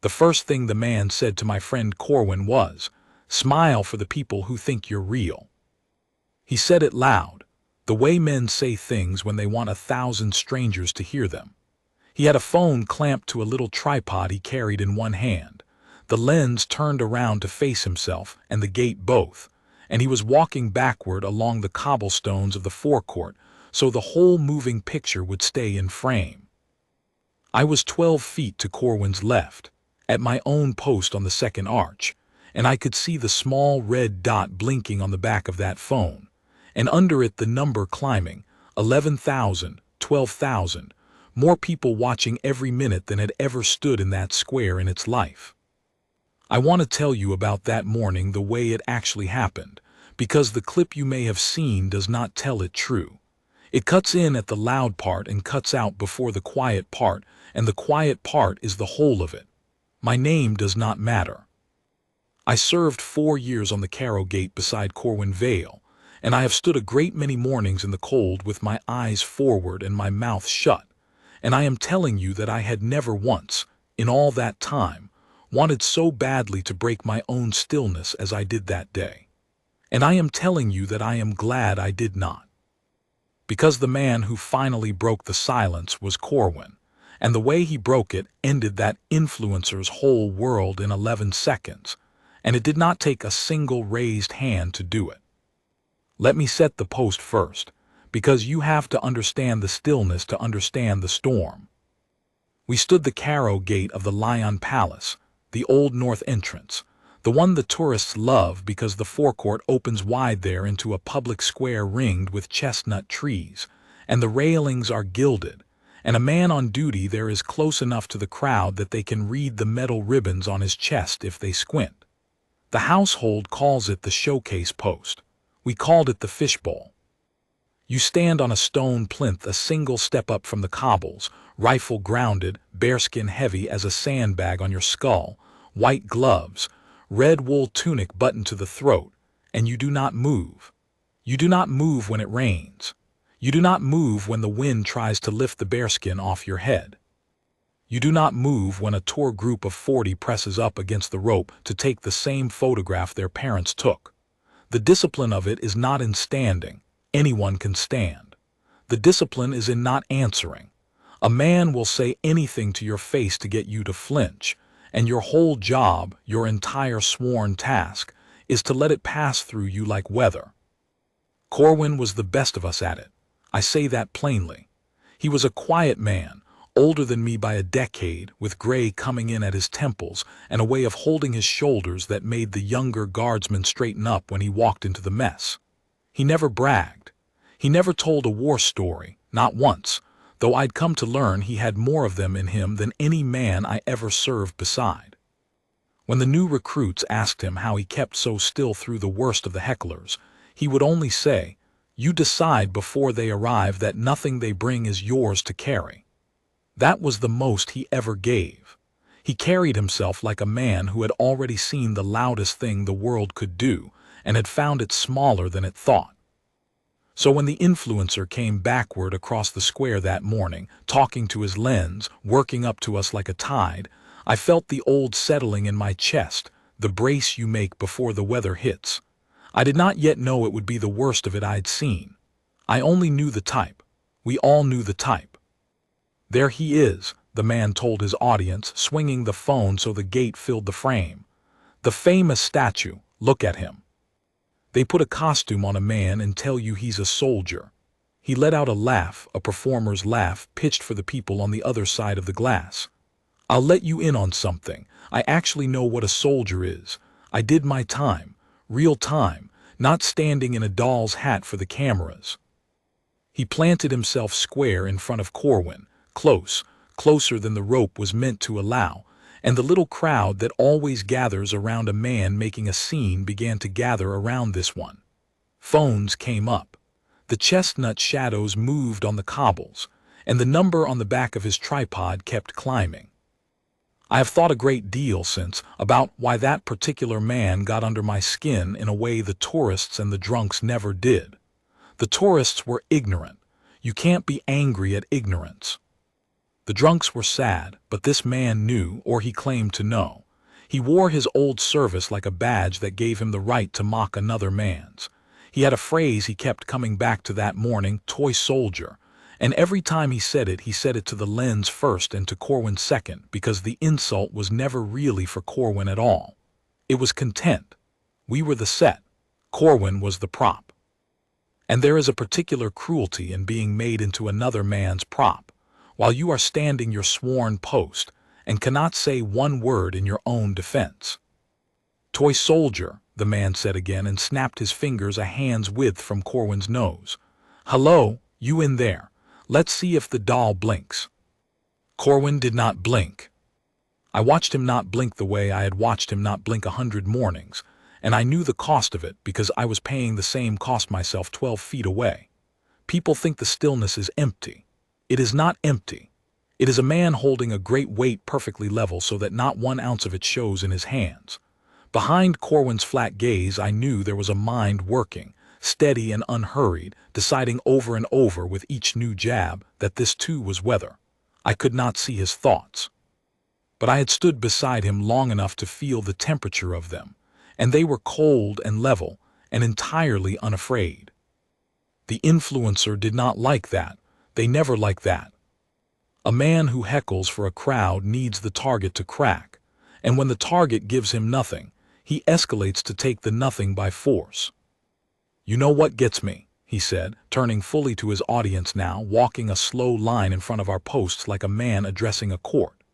The first thing the man said to my friend Corwin was, "Smile for the people who think you're real." He said it loud, the way men say things when they want 1,000 strangers to hear them. He had a phone clamped to a little tripod he carried in one hand, the lens turned around to face himself and the gate both, and he was walking backward along the cobblestones of the forecourt so the whole moving picture would stay in frame. I was 12 feet to Corwin's left, at my own post on the second arch, and I could see the small red dot blinking on the back of that phone, and under it the number climbing, 11,000, 12,000, more people watching every minute than had ever stood in that square in its life. I want to tell you about that morning the way it actually happened, because the clip you may have seen does not tell it true. It cuts in at the loud part and cuts out before the quiet part, and the quiet part is the whole of it. My name does not matter. I served 4 years on the Carrow Gate beside Corwin Vale, and I have stood a great many mornings in the cold with my eyes forward and my mouth shut, and I am telling you that I had never once, in all that time, wanted so badly to break my own stillness as I did that day. And I am telling you that I am glad I did not. Because the man who finally broke the silence was Corwin, and the way he broke it ended that influencer's whole world in 11 seconds, and it did not take a single raised hand to do it. Let me set the post first, because you have to understand the stillness to understand the storm. We stood the Carrow Gate of the Lion Palace, the old north entrance, the one the tourists love because the forecourt opens wide there into a public square ringed with chestnut trees, and the railings are gilded, and a man on duty there is close enough to the crowd that they can read the metal ribbons on his chest if they squint. The household calls it the showcase post. We called it the fishbowl. You stand on a stone plinth a single step up from the cobbles, rifle grounded, bearskin heavy as a sandbag on your skull, white gloves, red wool tunic buttoned to the throat, and you do not move. You do not move when it rains. You do not move when the wind tries to lift the bearskin off your head. You do not move when a tour group of 40 presses up against the rope to take the same photograph their parents took. The discipline of it is not in standing. Anyone can stand. The discipline is in not answering. A man will say anything to your face to get you to flinch, and your whole job, your entire sworn task, is to let it pass through you like weather. Corwin was the best of us at it. I say that plainly. He was a quiet man, older than me by a decade, with gray coming in at his temples and a way of holding his shoulders that made the younger guardsman straighten up when he walked into the mess. He never bragged. He never told a war story, not once, though I'd come to learn he had more of them in him than any man I ever served beside. When the new recruits asked him how he kept so still through the worst of the hecklers, he would only say, "You decide before they arrive that nothing they bring is yours to carry." That was the most he ever gave. He carried himself like a man who had already seen the loudest thing the world could do and had found it smaller than it thought. So when the influencer came backward across the square that morning, talking to his lens, working up to us like a tide, I felt the old settling in my chest, the brace you make before the weather hits. I did not yet know it would be the worst of it I'd seen. I only knew the type. We all knew the type. "There he is," the man told his audience, swinging the phone so the gate filled the frame. "The famous statue, look at him. They put a costume on a man and tell you he's a soldier." He let out a laugh, a performer's laugh pitched for the people on the other side of the glass. "I'll let you in on something. I actually know what a soldier is. I did my time, real time, not standing in a doll's hat for the cameras." He planted himself square in front of Corwin, closer than the rope was meant to allow, and the little crowd that always gathers around a man making a scene began to gather around this one. Phones came up. The chestnut shadows moved on the cobbles, and the number on the back of his tripod kept climbing. I have thought a great deal since about why that particular man got under my skin in a way the tourists and the drunks never did. The tourists were ignorant. You can't be angry at ignorance. The drunks were sad, but this man knew, or he claimed to know. He wore his old service like a badge that gave him the right to mock another man's. He had a phrase he kept coming back to that morning, toy soldier, and every time he said it to the lens first and to Corwin second, because the insult was never really for Corwin at all. It was content. We were the set. Corwin was the prop. And there is a particular cruelty in being made into another man's prop, while you are standing your sworn post, and cannot say one word in your own defense. Toy soldier, the man said again and snapped his fingers a hand's width from Corwin's nose. Hello, you in there. Let's see if the doll blinks. Corwin did not blink. I watched him not blink the way I had watched him not blink 100 mornings, and I knew the cost of it because I was paying the same cost myself 12 feet away. People think the stillness is empty. It is not empty. It is a man holding a great weight perfectly level so that not 1 ounce of it shows in his hands. Behind Corwin's flat gaze I knew there was a mind working, steady and unhurried, deciding over and over with each new jab that this too was weather. I could not see his thoughts. But I had stood beside him long enough to feel the temperature of them, and they were cold and level and entirely unafraid. The influencer did not like that. They never like that. A man who heckles for a crowd needs the target to crack, and when the target gives him nothing, he escalates to take the nothing by force. You know what gets me, he said, turning fully to his audience now, walking a slow line in front of our posts like a man addressing a court.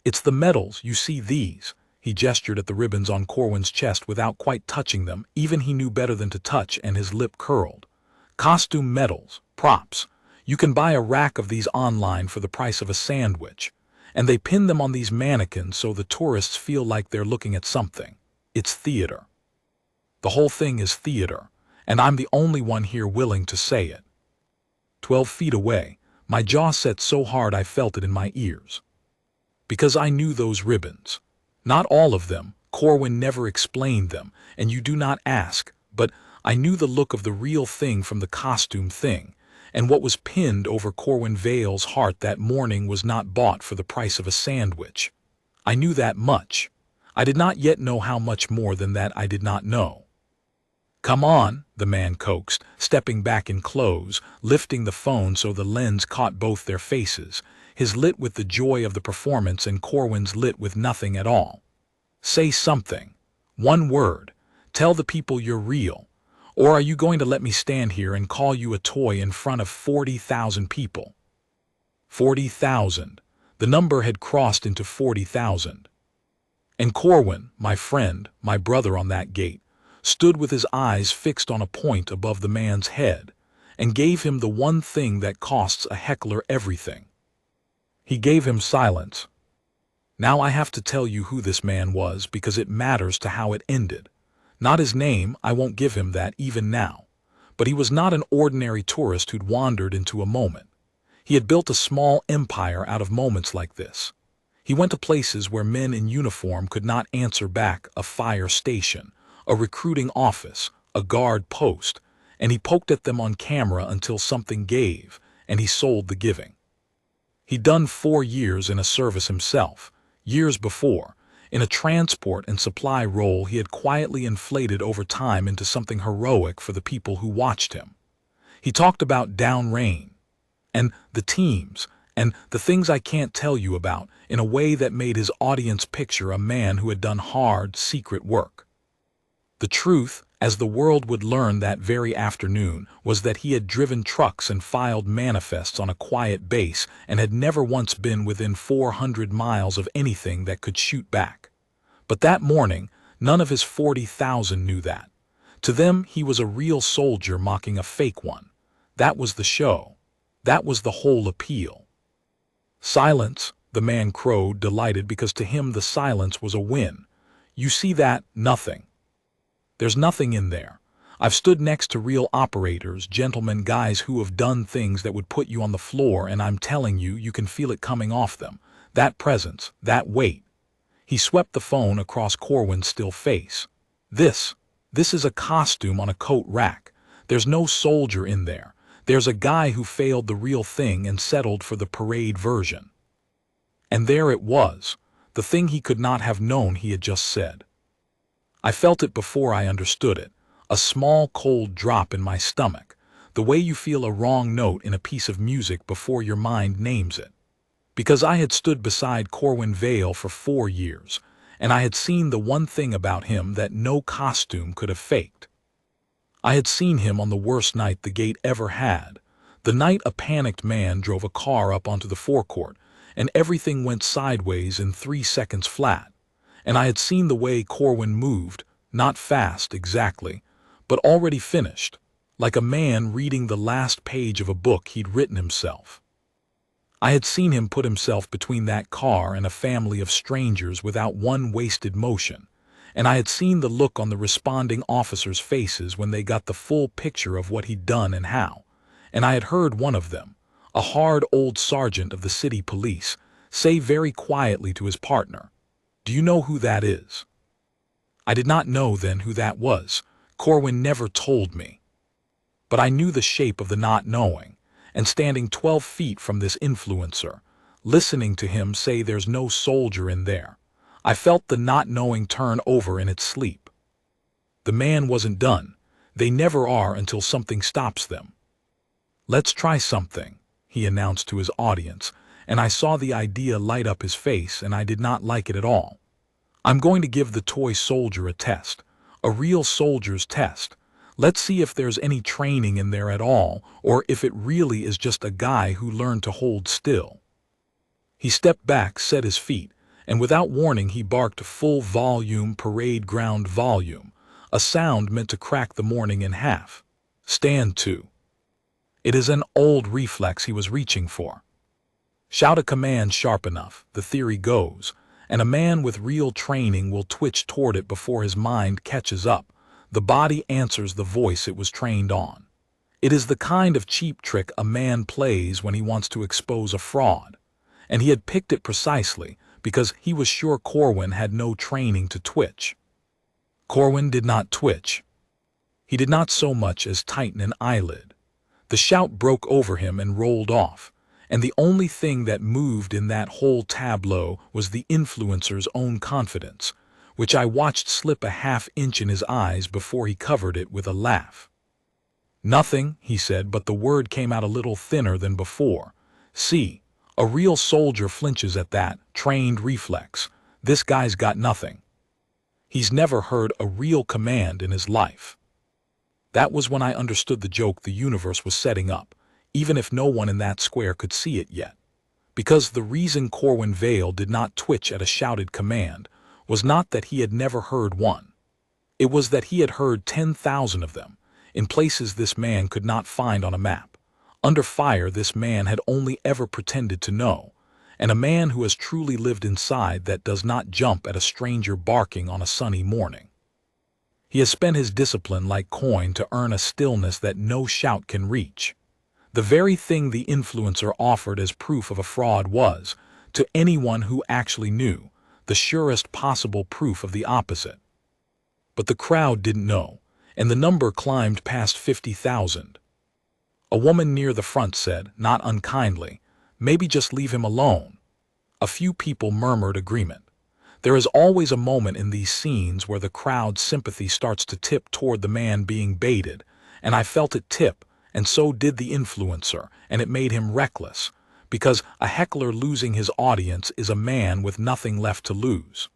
It's the medals, you see these. He gestured at the ribbons on Corwin's chest without quite touching them, even he knew better than to touch, and his lip curled. Costume medals, props. You can buy a rack of these online for the price of a sandwich, and they pin them on these mannequins so the tourists feel like they're looking at something. It's theater. The whole thing is theater, and I'm the only one here willing to say it. 12 feet away, my jaw set so hard I felt it in my ears. Because I knew those ribbons. Not all of them, Corwin never explained them, and you do not ask, but I knew the look of the real thing from the costume thing, and what was pinned over Corwin Vale's heart that morning was not bought for the price of a sandwich. I knew that much. I did not yet know how much more than that I did not know. Come on, the man coaxed, stepping back in close, lifting the phone so the lens caught both their faces, his lit with the joy of the performance and Corwin's lit with nothing at all. Say something. One word. Tell the people you're real. Or are you going to let me stand here and call you a toy in front of 40,000 people? 40,000. The number had crossed into 40,000. And Corwin, my friend, my brother on that gate, stood with his eyes fixed on a point above the man's head, and gave him the one thing that costs a heckler everything. He gave him silence. Now I have to tell you who this man was because it matters to how it ended. Not his name, I won't give him that even now. But he was not an ordinary tourist who'd wandered into a moment. He had built a small empire out of moments like this. He went to places where men in uniform could not answer back, a fire station, a recruiting office, a guard post, and he poked at them on camera until something gave, and he sold the giving. He'd done 4 years in a service himself. Years before, in a transport and supply role he had quietly inflated over time into something heroic for the people who watched him. He talked about downrain, and the teams, and the things I can't tell you about, in a way that made his audience picture a man who had done hard, secret work. The truth, as the world would learn that very afternoon, was that he had driven trucks and filed manifests on a quiet base and had never once been within 400 miles of anything that could shoot back. But that morning, none of his 40,000 knew that. To them, he was a real soldier mocking a fake one. That was the show. That was the whole appeal. Silence, the man crowed, delighted because to him the silence was a win. You see that? Nothing. There's nothing in there. I've stood next to real operators, gentlemen, guys who have done things that would put you on the floor, and I'm telling you, you can feel it coming off them. That presence, that weight. He swept the phone across Corwin's still face. This is a costume on a coat rack. There's no soldier in there. There's a guy who failed the real thing and settled for the parade version. And there it was, the thing he could not have known he had just said. I felt it before I understood it, a small cold drop in my stomach, the way you feel a wrong note in a piece of music before your mind names it. Because I had stood beside Corwin Vale for 4 years, and I had seen the one thing about him that no costume could have faked. I had seen him on the worst night the gate ever had, the night a panicked man drove a car up onto the forecourt, and everything went sideways in 3 seconds flat. And I had seen the way Corwin moved, not fast exactly, but already finished, like a man reading the last page of a book he'd written himself. I had seen him put himself between that car and a family of strangers without one wasted motion, and I had seen the look on the responding officers' faces when they got the full picture of what he'd done and how, and I had heard one of them, a hard old sergeant of the city police, say very quietly to his partner, "Do you know who that is?" I did not know then who that was. Corwin never told me. But I knew the shape of the not knowing, and standing 12 feet from this influencer, listening to him say there's no soldier in there, I felt the not knowing turn over in its sleep. The man wasn't done. They never are until something stops them. "Let's try something," he announced to his audience, and I saw the idea light up his face, and I did not like it at all. "I'm going to give the toy soldier a test, a real soldier's test. Let's see if there's any training in there at all, or if it really is just a guy who learned to hold still." He stepped back, set his feet, and without warning he barked full volume, parade ground volume, a sound meant to crack the morning in half. "Stand to." It is an old reflex he was reaching for. Shout a command sharp enough, the theory goes, and a man with real training will twitch toward it before his mind catches up. The body answers the voice it was trained on. It is the kind of cheap trick a man plays when he wants to expose a fraud, and he had picked it precisely because he was sure Corwin had no training to twitch. Corwin did not twitch. He did not so much as tighten an eyelid. The shout broke over him and rolled off, and the only thing that moved in that whole tableau was the influencer's own confidence, which I watched slip a half-inch in his eyes before he covered it with a laugh. "Nothing," he said, but the word came out a little thinner than before. "See, a real soldier flinches at that, trained reflex. This guy's got nothing. He's never heard a real command in his life." That was when I understood the joke the universe was setting up, even if no one in that square could see it yet. Because the reason Corwin Vale did not twitch at a shouted command was not that he had never heard one. It was that he had heard 10,000 of them, in places this man could not find on a map, under fire this man had only ever pretended to know, and a man who has truly lived inside that does not jump at a stranger barking on a sunny morning. He has spent his discipline like coin to earn a stillness that no shout can reach. The very thing the influencer offered as proof of a fraud was, to anyone who actually knew, the surest possible proof of the opposite. But the crowd didn't know, and the number climbed past 50,000. A woman near the front said, not unkindly, "Maybe just leave him alone." A few people murmured agreement. There is always a moment in these scenes where the crowd's sympathy starts to tip toward the man being baited, and I felt it tip, and so did the influencer, and it made him reckless, because a heckler losing his audience is a man with nothing left to lose.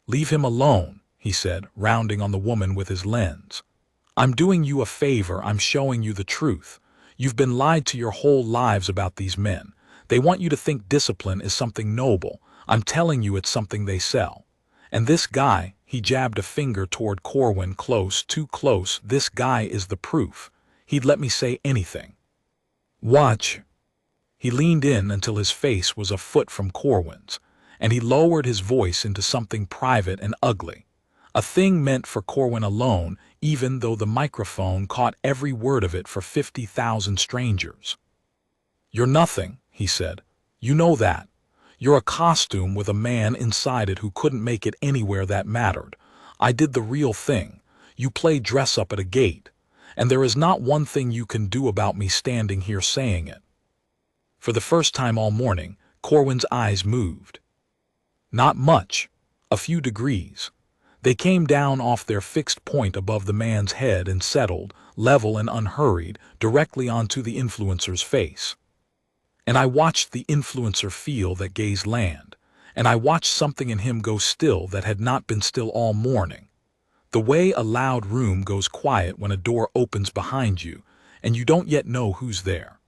"Leave him alone," he said, rounding on the woman with his lens. "I'm doing you a favor, I'm showing you the truth. You've been lied to your whole lives about these men. They want you to think discipline is something noble. I'm telling you it's something they sell. And this guy," he jabbed a finger toward Corwin, close, too close, "this guy is the proof. He'd let me say anything. Watch." He leaned in until his face was a foot from Corwin's, and he lowered his voice into something private and ugly, a thing meant for Corwin alone, even though the microphone caught every word of it for 50,000 strangers. "You're nothing," he said. "You know that. You're a costume with a man inside it who couldn't make it anywhere that mattered. I did the real thing. You play dress up at a gate, and there is not one thing you can do about me standing here saying it." For the first time all morning, Corwin's eyes moved. Not much, a few degrees. They came down off their fixed point above the man's head and settled, level and unhurried, directly onto the influencer's face. And I watched the influencer feel that gaze land, and I watched something in him go still that had not been still all morning. The way a loud room goes quiet when a door opens behind you, and you don't yet know who's there.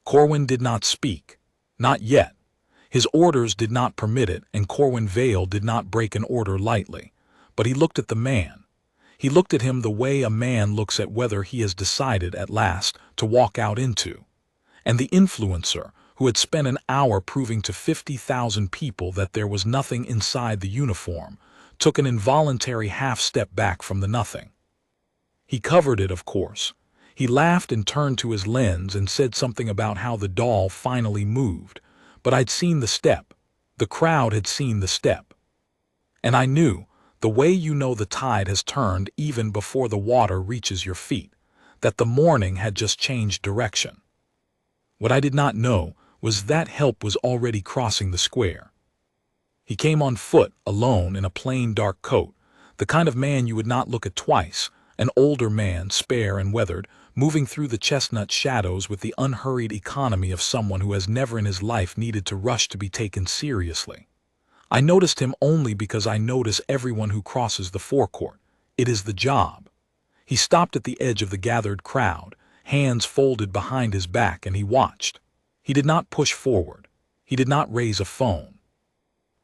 Corwin did not speak. Not yet. His orders did not permit it, and Corwin Vale did not break an order lightly. But he looked at the man. He looked at him the way a man looks at whether he has decided at last to walk out into. And the influencer, who had spent an hour proving to 50,000 people that there was nothing inside the uniform, took an involuntary half-step back from the nothing. He covered it, of course. He laughed and turned to his lens and said something about how the doll finally moved. But I'd seen the step. The crowd had seen the step. And I knew, the way you know the tide has turned even before the water reaches your feet, that the morning had just changed direction. What I did not know was that help was already crossing the square. He came on foot, alone, in a plain dark coat, the kind of man you would not look at twice, an older man, spare and weathered, moving through the chestnut shadows with the unhurried economy of someone who has never in his life needed to rush to be taken seriously. I noticed him only because I notice everyone who crosses the forecourt. It is the job. He stopped at the edge of the gathered crowd, hands folded behind his back, and he watched. He did not push forward. He did not raise a phone.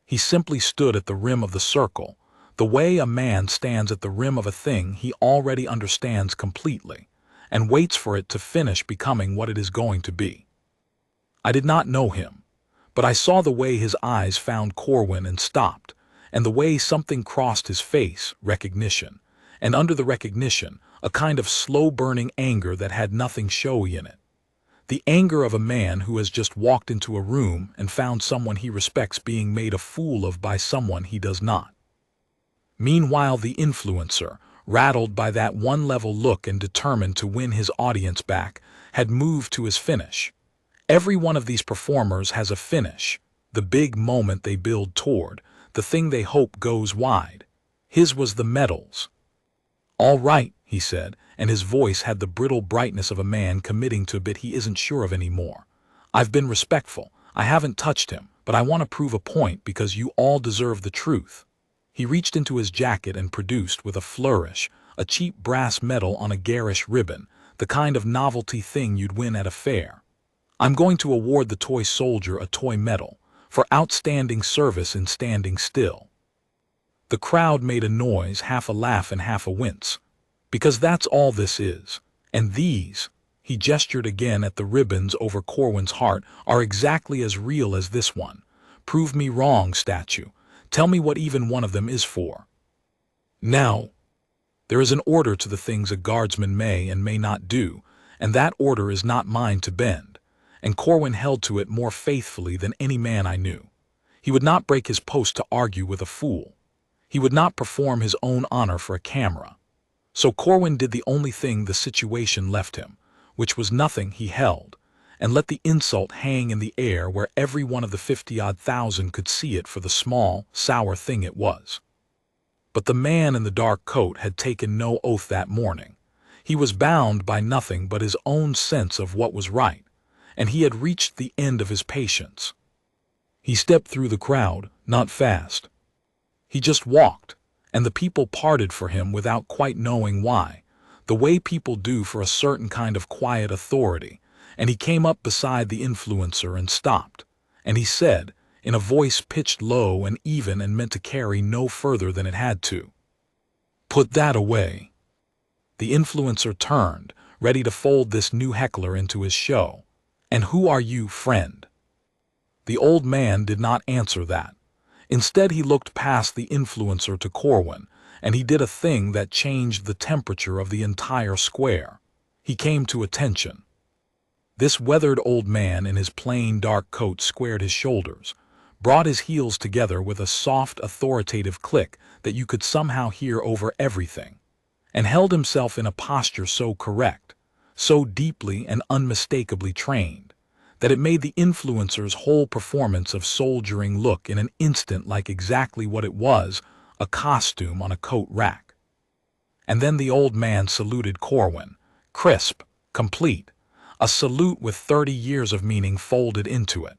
He simply stood at the rim of the circle, the way a man stands at the rim of a thing he already understands completely, and waits for it to finish becoming what it is going to be. I did not know him, but I saw the way his eyes found Corwin and stopped, and the way something crossed his face, recognition, and under the recognition, a kind of slow-burning anger that had nothing showy in it. The anger of a man who has just walked into a room and found someone he respects being made a fool of by someone he does not. Meanwhile, the influencer, rattled by that one-level look and determined to win his audience back, had moved to his finish. Every one of these performers has a finish, the big moment they build toward, the thing they hope goes wide. His was the medals. "All right," he said, and his voice had the brittle brightness of a man committing to a bit he isn't sure of anymore. "I've been respectful. I haven't touched him, but I want to prove a point because you all deserve the truth." He reached into his jacket and produced, with a flourish, a cheap brass medal on a garish ribbon, the kind of novelty thing you'd win at a fair. "I'm going to award the toy soldier a toy medal for outstanding service in standing still." The crowd made a noise, half a laugh and half a wince. "Because that's all this is. And these," he gestured again at the ribbons over Corwin's heart, "are exactly as real as this one. Prove me wrong, statue. Tell me what even one of them is for." Now, there is an order to the things a guardsman may and may not do, and that order is not mine to bend, and Corwin held to it more faithfully than any man I knew. He would not break his post to argue with a fool. He would not perform his own honor for a camera. So Corwin did the only thing the situation left him, which was nothing he held, and let the insult hang in the air where every one of the 50-odd thousand could see it for the small, sour thing it was. But the man in the dark coat had taken no oath that morning. He was bound by nothing but his own sense of what was right, and he had reached the end of his patience. He stepped through the crowd, not fast. He just walked, and the people parted for him without quite knowing why, the way people do for a certain kind of quiet authority, and he came up beside the influencer and stopped, and he said, in a voice pitched low and even and meant to carry no further than it had to, "Put that away." The influencer turned, ready to fold this new heckler into his show. "And who are you, friend?" The old man did not answer that. Instead, he looked past the influencer to Corwin, and he did a thing that changed the temperature of the entire square. He came to attention. This weathered old man in his plain dark coat squared his shoulders, brought his heels together with a soft, authoritative click that you could somehow hear over everything, and held himself in a posture so correct, so deeply and unmistakably trained, that it made the influencer's whole performance of soldiering look in an instant like exactly what it was, a costume on a coat rack. And then the old man saluted Corwin, crisp, complete, a salute with 30 years of meaning folded into it.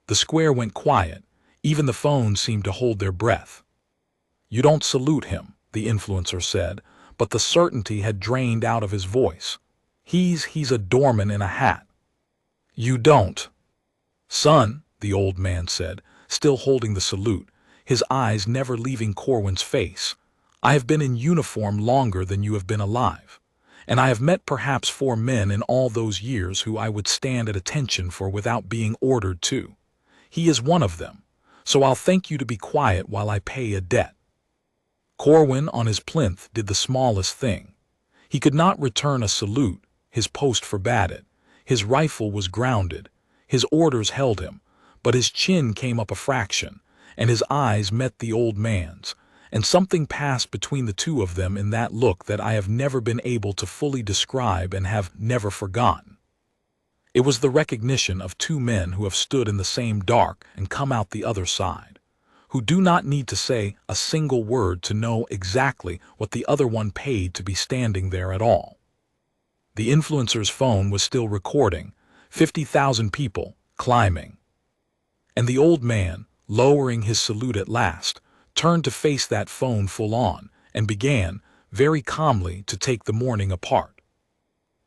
The square went quiet, even the phones seemed to hold their breath. "You don't salute him," the influencer said, but the certainty had drained out of his voice. He's a doorman in a hat." "You don't." "Son," the old man said, still holding the salute, his eyes never leaving Corwin's face, "I have been in uniform longer than you have been alive, and I have met perhaps 4 men in all those years who I would stand at attention for without being ordered to. He is one of them, so I'll thank you to be quiet while I pay a debt." Corwin on his plinth did the smallest thing. He could not return a salute, his post forbade it, his rifle was grounded, his orders held him, but his chin came up a fraction, and his eyes met the old man's, and something passed between the two of them in that look that I have never been able to fully describe and have never forgotten. It was the recognition of 2 men who have stood in the same dark and come out the other side, who do not need to say a single word to know exactly what the other one paid to be standing there at all. The influencer's phone was still recording, 50,000 people, climbing. And the old man, lowering his salute at last, turned to face that phone full on, and began, very calmly, to take the morning apart.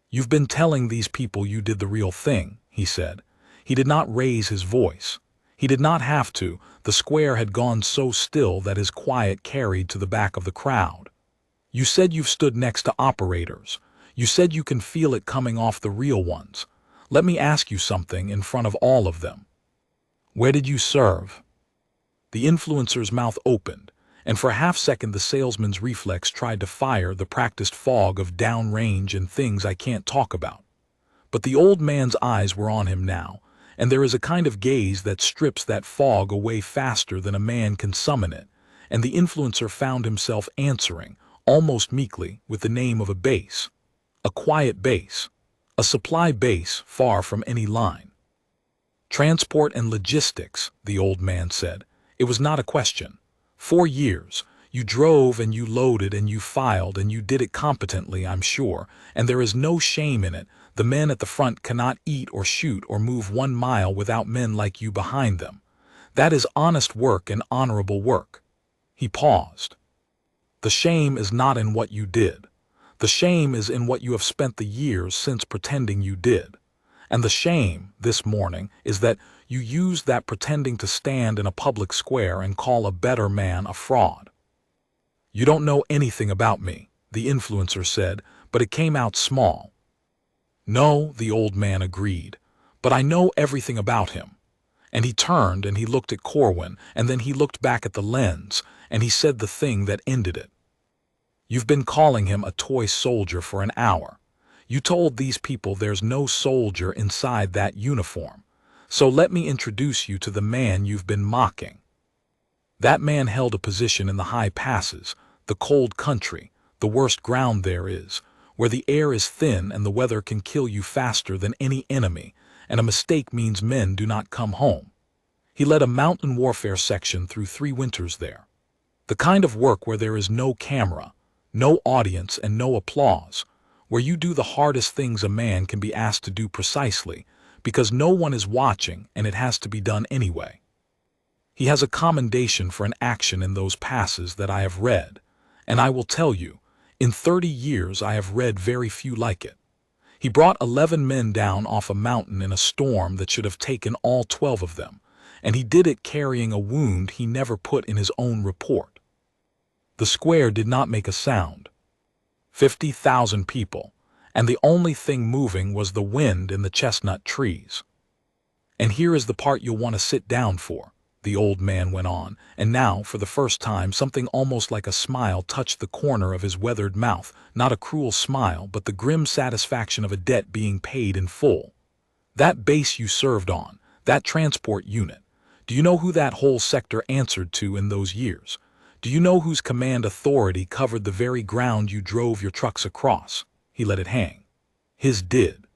"You've been telling these people you did the real thing," he said. He did not raise his voice. He did not have to. The square had gone so still that his quiet carried to the back of the crowd. "You said you've stood next to operators. You said you can feel it coming off the real ones. Let me ask you something in front of all of them. Where did you serve?" The influencer's mouth opened, and for a half-second the salesman's reflex tried to fire the practiced fog of downrange and things I can't talk about. But the old man's eyes were on him now, and there is a kind of gaze that strips that fog away faster than a man can summon it, and the influencer found himself answering, almost meekly, with the name of a base. A quiet base. A supply base far from any line. "Transport and logistics," the old man said. It was not a question. 4 years. You drove and you loaded and you filed and you did it competently, I'm sure, and there is no shame in it. The men at the front cannot eat or shoot or move 1 mile without men like you behind them. That is honest work and honorable work. He paused. The shame is not in what you did. The shame is in what you have spent the years since pretending you did. And the shame, this morning, is that you used that pretending to stand in a public square and call a better man a fraud. "You don't know anything about me," the influencer said, but it came out small. "No," the old man agreed, "but I know everything about him." And he turned and he looked at Corwin, and then he looked back at the lens, and he said the thing that ended it. "You've been calling him a toy soldier for an hour. You told these people there's no soldier inside that uniform. So let me introduce you to the man you've been mocking." That man held a position in the high passes, the cold country, the worst ground there is, where the air is thin and the weather can kill you faster than any enemy, and a mistake means men do not come home. He led a mountain warfare section through 3 winters there. The kind of work where there is no camera, no audience, and no applause, where you do the hardest things a man can be asked to do precisely, because no one is watching and it has to be done anyway. He has a commendation for an action in those passes that I have read, and I will tell you, in 30 years I have read very few like it. He brought 11 men down off a mountain in a storm that should have taken all 12 of them, and he did it carrying a wound he never put in his own report. The square did not make a sound. 50,000 people, and the only thing moving was the wind in the chestnut trees. "And here is the part you'll want to sit down for," the old man went on, and now, for the first time, something almost like a smile touched the corner of his weathered mouth, not a cruel smile, but the grim satisfaction of a debt being paid in full. "That base you served on, that transport unit, do you know who that whole sector answered to in those years? Do you know whose command authority covered the very ground you drove your trucks across?" He let it hang. "His did."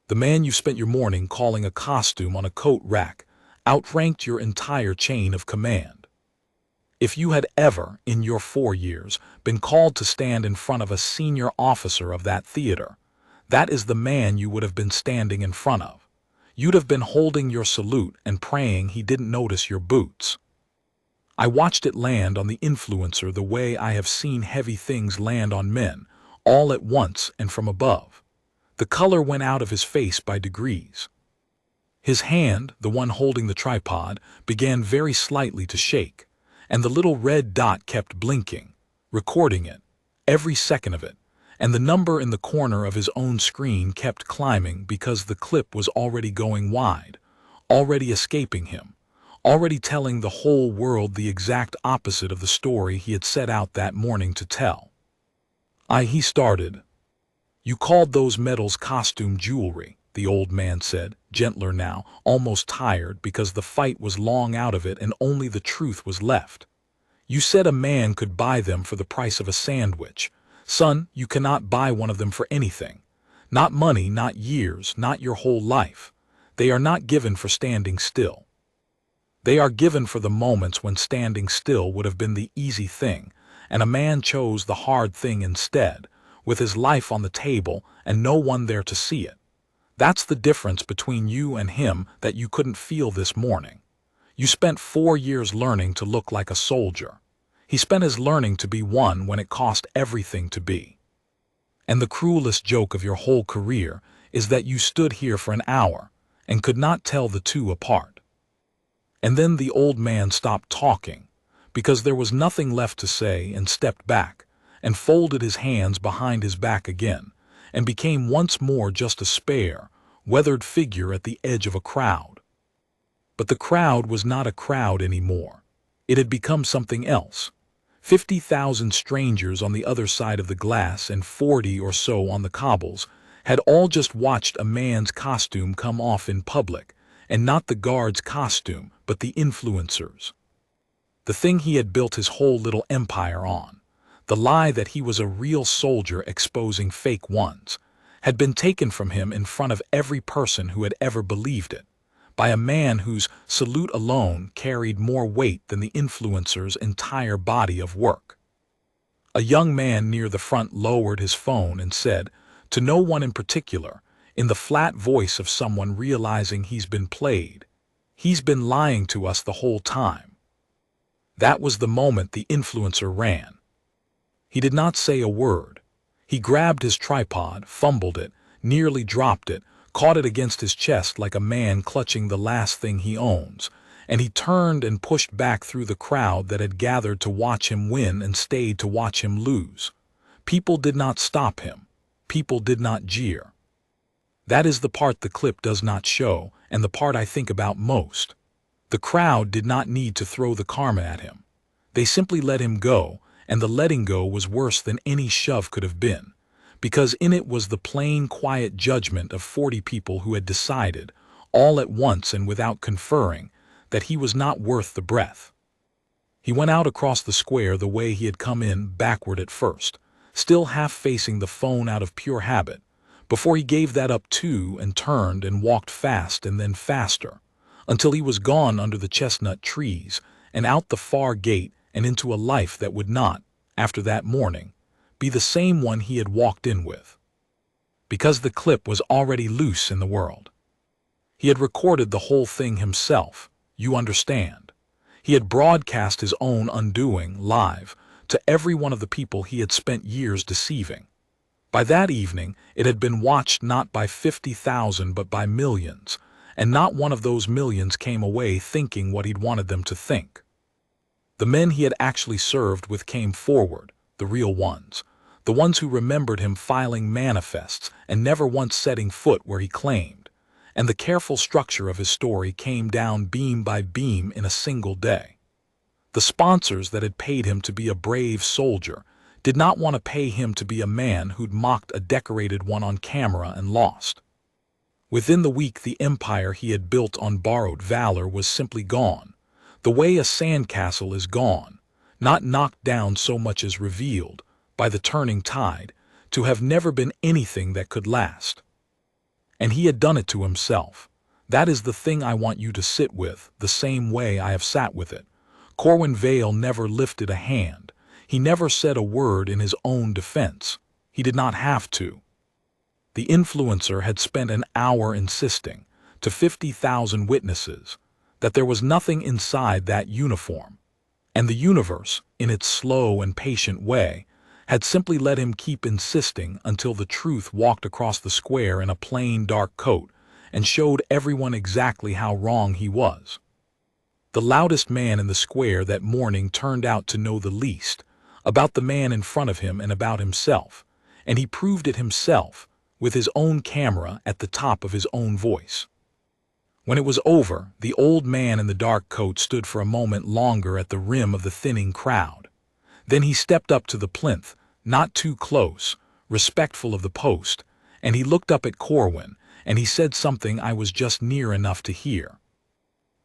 The man you spent your morning calling a costume on a coat rack outranked your entire chain of command. If you had ever, in your 4 years, been called to stand in front of a senior officer of that theater, that is the man you would have been standing in front of. You'd have been holding your salute and praying he didn't notice your boots. I watched it land on the influencer the way I have seen heavy things land on men, all at once and from above. The color went out of his face by degrees. His hand, the one holding the tripod, began very slightly to shake, and the little red dot kept blinking, recording it, every second of it, and the number in the corner of his own screen kept climbing because the clip was already going wide, already escaping him, already telling the whole world the exact opposite of the story he had set out that morning to tell. He started. "You called those medals costume jewelry," the old man said, gentler now, almost tired because the fight was long out of it and only the truth was left. "You said a man could buy them for the price of a sandwich. Son, you cannot buy one of them for anything. Not money, not years, not your whole life. They are not given for standing still. They are given for the moments when standing still would have been the easy thing, and a man chose the hard thing instead, with his life on the table and no one there to see it. That's the difference between you and him that you couldn't feel this morning. You spent 4 years learning to look like a soldier. He spent his learning to be one when it cost everything to be. And the cruelest joke of your whole career is that you stood here for an hour and could not tell the two apart." And then the old man stopped talking, because there was nothing left to say, and stepped back, and folded his hands behind his back again, and became once more just a spare, weathered figure at the edge of a crowd. But the crowd was not a crowd anymore. It had become something else. 50,000 strangers on the other side of the glass and 40 or so on the cobbles had all just watched a man's costume come off in public, and not the guard's costume, but the influencer's. The thing he had built his whole little empire on, the lie that he was a real soldier exposing fake ones, had been taken from him in front of every person who had ever believed it, by a man whose salute alone carried more weight than the influencer's entire body of work. A young man near the front lowered his phone and said, to no one in particular, in the flat voice of someone realizing he's been played, "He's been lying to us the whole time." That was the moment the influencer ran. He did not say a word. He grabbed his tripod, fumbled it, nearly dropped it, caught it against his chest like a man clutching the last thing he owns, and he turned and pushed back through the crowd that had gathered to watch him win and stayed to watch him lose. People did not stop him. People did not jeer. That is the part the clip does not show, and the part I think about most. The crowd did not need to throw the karma at him. They simply let him go, and the letting go was worse than any shove could have been, because in it was the plain, quiet judgment of 40 people who had decided, all at once and without conferring, that he was not worth the breath. He went out across the square the way he had come in, backward at first, still half facing the phone out of pure habit, before he gave that up too and turned and walked fast and then faster, until he was gone under the chestnut trees and out the far gate and into a life that would not, after that morning, be the same one he had walked in with. Because the clip was already loose in the world. He had recorded the whole thing himself, you understand. He had broadcast his own undoing, live, to every one of the people he had spent years deceiving. By that evening, it had been watched not by 50,000 but by millions, and not one of those millions came away thinking what he'd wanted them to think. The men he had actually served with came forward, the real ones, the ones who remembered him filing manifests and never once setting foot where he claimed, and the careful structure of his story came down beam by beam in a single day. The sponsors that had paid him to be a brave soldier did not want to pay him to be a man who'd mocked a decorated one on camera and lost. Within the week, the empire he had built on borrowed valor was simply gone, the way a sandcastle is gone, not knocked down so much as revealed, by the turning tide, to have never been anything that could last. And he had done it to himself. That is the thing I want you to sit with, the same way I have sat with it. Corwin Vale never lifted a hand. He never said a word in his own defense. He did not have to. The influencer had spent an hour insisting, to 50,000 witnesses, that there was nothing inside that uniform. And the universe, in its slow and patient way, had simply let him keep insisting until the truth walked across the square in a plain dark coat and showed everyone exactly how wrong he was. The loudest man in the square that morning turned out to know the least about the man in front of him and about himself, and he proved it himself with his own camera at the top of his own voice. When it was over, the old man in the dark coat stood for a moment longer at the rim of the thinning crowd. Then he stepped up to the plinth, not too close, respectful of the post, and he looked up at Corwin, and he said something I was just near enough to hear.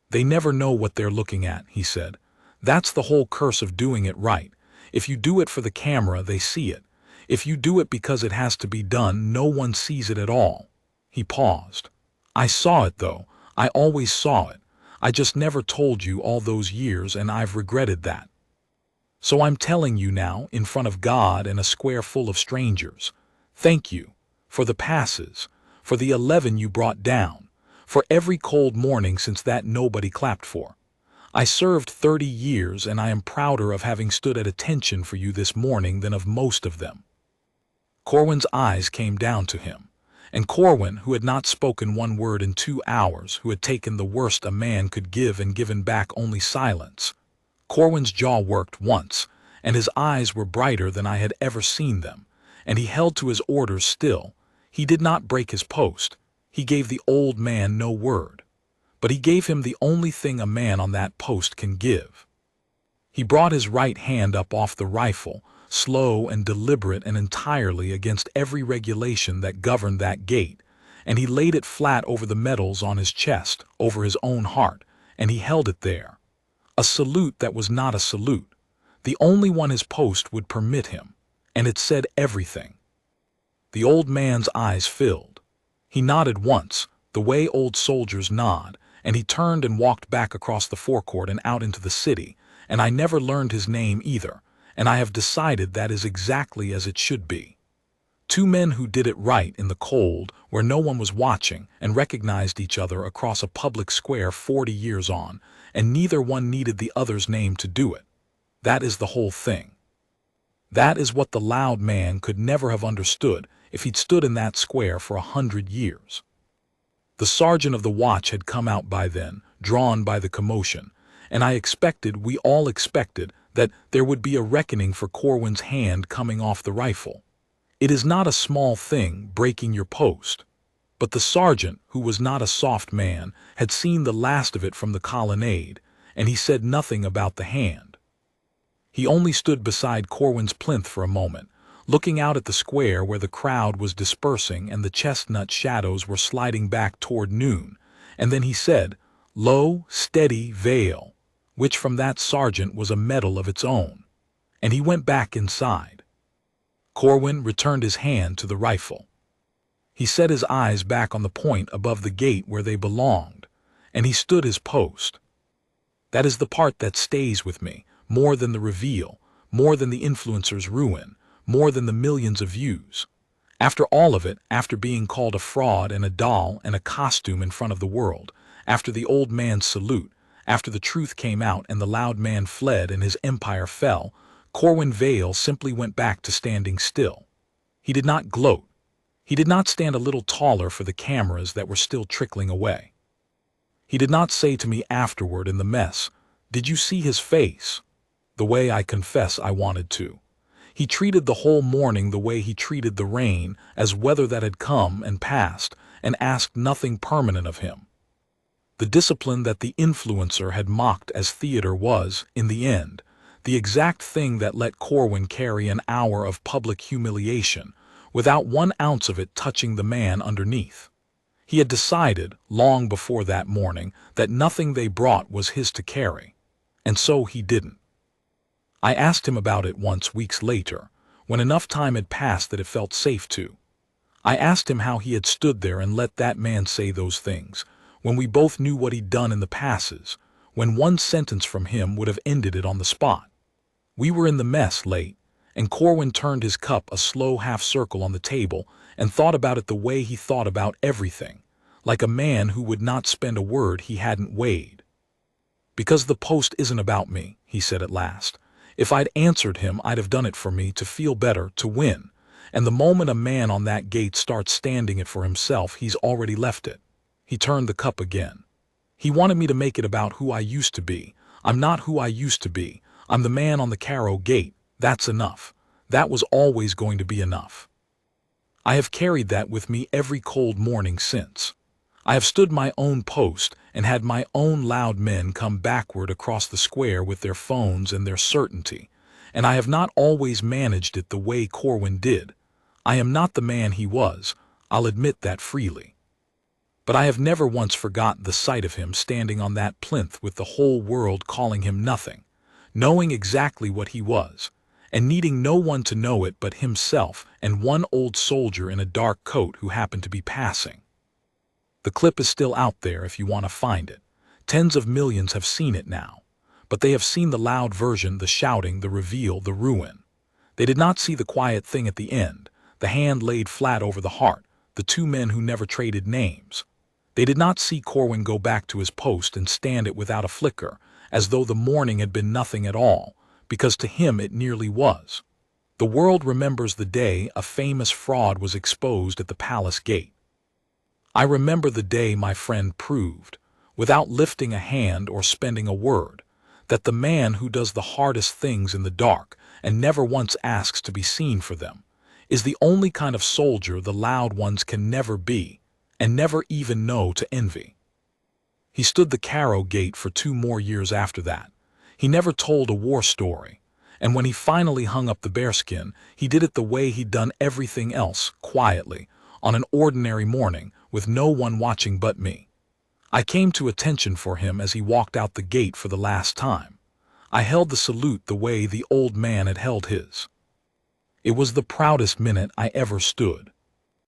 "They never know what they're looking at," he said. "That's the whole curse of doing it right. If you do it for the camera, they see it. If you do it because it has to be done, no one sees it at all." He paused. "I saw it, though. I always saw it. I just never told you all those years, and I've regretted that. So I'm telling you now, in front of God and a square full of strangers. Thank you. For the passes. For the 11 you brought down. For every cold morning since that nobody clapped for. I served 30 years, and I am prouder of having stood at attention for you this morning than of most of them." Corwin's eyes came down to him. And Corwin, who had not spoken one word in 2 hours, who had taken the worst a man could give and given back only silence. Corwin's jaw worked once, and his eyes were brighter than I had ever seen them, and he held to his orders still. He did not break his post. He gave the old man no word. But he gave him the only thing a man on that post can give. He brought his right hand up off the rifle, slow and deliberate and entirely against every regulation that governed that gate, and he laid it flat over the medals on his chest, over his own heart, and he held it there. A salute that was not a salute, the only one his post would permit him, and it said everything. The old man's eyes filled. He nodded once, the way old soldiers nod, and he turned and walked back across the forecourt and out into the city, and I never learned his name either, and I have decided that is exactly as it should be. 2 men who did it right in the cold, where no one was watching, and recognized each other across a public square 40 years on, and neither one needed the other's name to do it. That is the whole thing. That is what the loud man could never have understood if he'd stood in that square for 100 years. The sergeant of the watch had come out by then, drawn by the commotion, and we all expected, that there would be a reckoning for Corwin's hand coming off the rifle. It is not a small thing, breaking your post. But the sergeant, who was not a soft man, had seen the last of it from the colonnade, and he said nothing about the hand. He only stood beside Corwin's plinth for a moment, looking out at the square where the crowd was dispersing and the chestnut shadows were sliding back toward noon, and then he said, "Low, steady, Vale," which from that sergeant was a medal of its own, and he went back inside. Corwin returned his hand to the rifle. He set his eyes back on the point above the gate where they belonged, and he stood his post. That is the part that stays with me, more than the reveal, more than the influencer's ruin, more than the millions of views. After all of it, after being called a fraud and a doll and a costume in front of the world, after the old man's salute, after the truth came out and the loud man fled and his empire fell, Corwin Vale simply went back to standing still. He did not gloat. He did not stand a little taller for the cameras that were still trickling away. He did not say to me afterward in the mess, "Did you see his face?" the way I confess I wanted to. He treated the whole morning the way he treated the rain, as weather that had come and passed, and asked nothing permanent of him. The discipline that the influencer had mocked as theater was, in the end, the exact thing that let Corwin carry an hour of public humiliation, without 1 ounce of it touching the man underneath. He had decided, long before that morning, that nothing they brought was his to carry, and so he didn't. I asked him about it once weeks later, when enough time had passed that it felt safe to. I asked him how he had stood there and let that man say those things, when we both knew what he'd done in the passes, when one sentence from him would have ended it on the spot. We were in the mess late, and Corwin turned his cup a slow half-circle on the table and thought about it the way he thought about everything, like a man who would not spend a word he hadn't weighed. "Because the post isn't about me," he said at last. "If I'd answered him, I'd have done it for me, to feel better, to win. And the moment a man on that gate starts standing it for himself, he's already left it." He turned the cup again. "He wanted me to make it about who I used to be. I'm not who I used to be. I'm the man on the Carrow gate. That's enough. That was always going to be enough. I have carried that with me every cold morning since. I have stood my own post and had my own loud men come backward across the square with their phones and their certainty, and I have not always managed it the way Corwin did. I am not the man he was, I'll admit that freely. But I have never once forgotten the sight of him standing on that plinth with the whole world calling him nothing, knowing exactly what he was, and needing no one to know it but himself and one old soldier in a dark coat who happened to be passing. The clip is still out there if you want to find it. Tens of millions have seen it now, but they have seen the loud version, the shouting, the reveal, the ruin. They did not see the quiet thing at the end, the hand laid flat over the heart, the two men who never traded names. They did not see Corwin go back to his post and stand it without a flicker, as though the morning had been nothing at all, because to him it nearly was. The world remembers the day a famous fraud was exposed at the palace gate. I remember the day my friend proved, without lifting a hand or spending a word, that the man who does the hardest things in the dark and never once asks to be seen for them is the only kind of soldier the loud ones can never be, and never even know to envy. He stood the Carrow gate for 2 more years after that. He never told a war story, and when he finally hung up the bearskin, he did it the way he'd done everything else, quietly, on an ordinary morning, with no one watching but me. I came to attention for him as he walked out the gate for the last time. I held the salute the way the old man had held his. It was the proudest minute I ever stood.